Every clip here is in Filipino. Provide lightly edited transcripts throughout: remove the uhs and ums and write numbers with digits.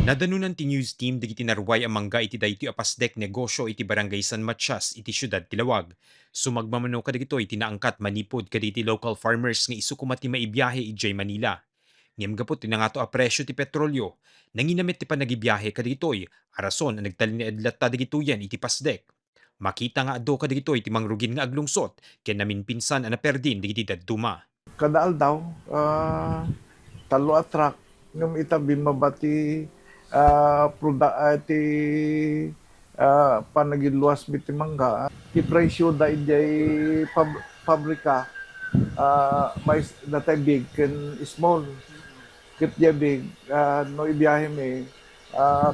Nadanunan ti news team digiti narway ang mangga iti daytoy a pasdek negosyo iti barangay San Matias iti syudad ti Lawag. Sumagmamano kadagito iti naangkat manipod kaditi local farmers nga isu ti maibiyahe ijay Manila. Ngem gapot tinangato a presyo ti petrolyo. Nanginamit ti panagibiyahe kadagitoy arason ang nagtalin ni adlat ta dagitoyan iti pasdek. Makita nga ado kadagitoy ti mangrugin nga aglungsot ken namin pinsan a naperdin digiti dadduma. Kadaal daw, talo a truck ngem itabi mabati ti panagilluwas biti mangga. Ti presyo da ijay pabrika may datay big ken small. Kit jay big no ibiyahe mi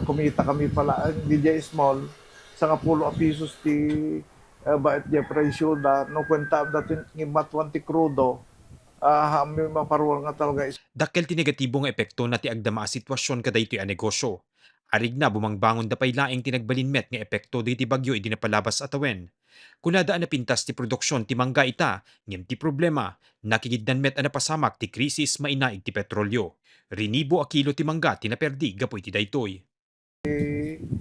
kumita kami pala di jay small sa kapulo a pisos ti bait jay presyo da no kwenta datin ngimatuan ti krudo. May maparuwal nga talaga. Dakkel ti negatibo nga epekto na ti agdama a sitwasyon kadaytoy a negosyo. Arig na bumangbangon da pay laeng tinagbalinmet nga epekto di ti bagyo idi napalabas atawen. Kunada na pintas ti produksyon ti mangga ita, ngem ti problema, nakikidnan met a napasamak ti krisis mainaig ti petrolyo. Rinibo a kilo ti mangga ti naperdi gapoy ti daytoy.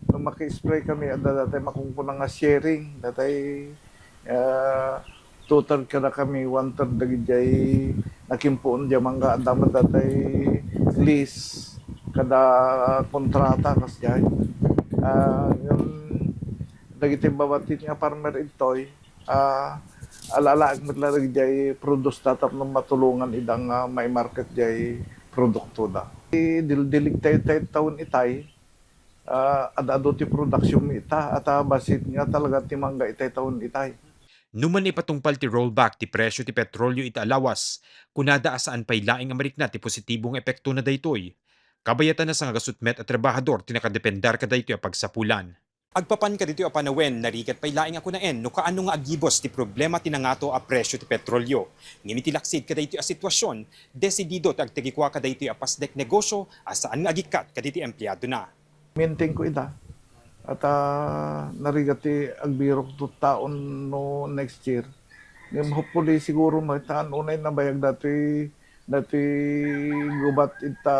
Nung maki-spray kami, datay makungkuna nga sharing, datay two-third kada kami, one-third dagijay nakimpuon di mangga, damat datay lease kada kontrata kasjay. Yung dagiti babatit nga farmer itoy, alalaag mitla dagijay produce tatap ng matulungan idang may market jay produkto da. Dilig tayo taon itay, adado ti production ita at basit nga talaga ti mangga itay taon itay. Numan ipatungpal ti rollback ti presyo ti petrolyo ita alawas, kunada asaan pay laing Amerikna ti positibong epekto na daytoy. Kabayatan na sa nga gasutmet at trabahador ti nakadependar ka daytoy a pagsapulan. Agpapan ka dito a panawen, narikat pay laing ako na no kaano nga agibos ti problema tinangato a presyo ti petrolyo. Ngimiti laksid ka daytoy a sitwasyon, desidido ti agtagikwa ka daytoy a pasdek negosyo asaan nga agikat ka diti empleyado na. Maintain ko ita. At narigati agbirok to taon no next year. Ngem hopefully siguro mataan unay na bayag dati gubat ita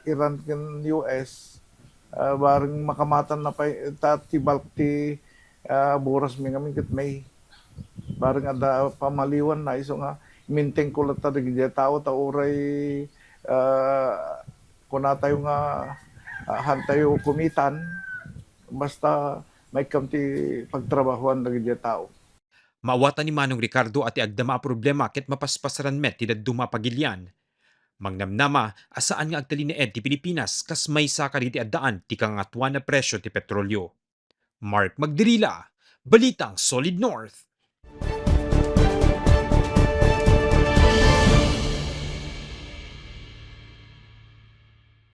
Iran ken US. Bareng makamatan na pa ita ti bulk ti buras mi ngamin ket may. Bareng ada pamaliwan na iso nga maintain ko lang ta tao ta uray kuna tayo nga hantayo kumitan. Basta may kamti pagtrabahuan lagi diya tao. Maawatan ni Manong Ricardo ati agdama a problema ket mapaspasaran met ti dadduma pagilyan. Mangnamnama asaan nga agtali ni Ed ti Pilipinas kas may sakari ti addaan ti kangatuan na presyo ti petrolyo. Mark Magdirila, Balitang Solid North.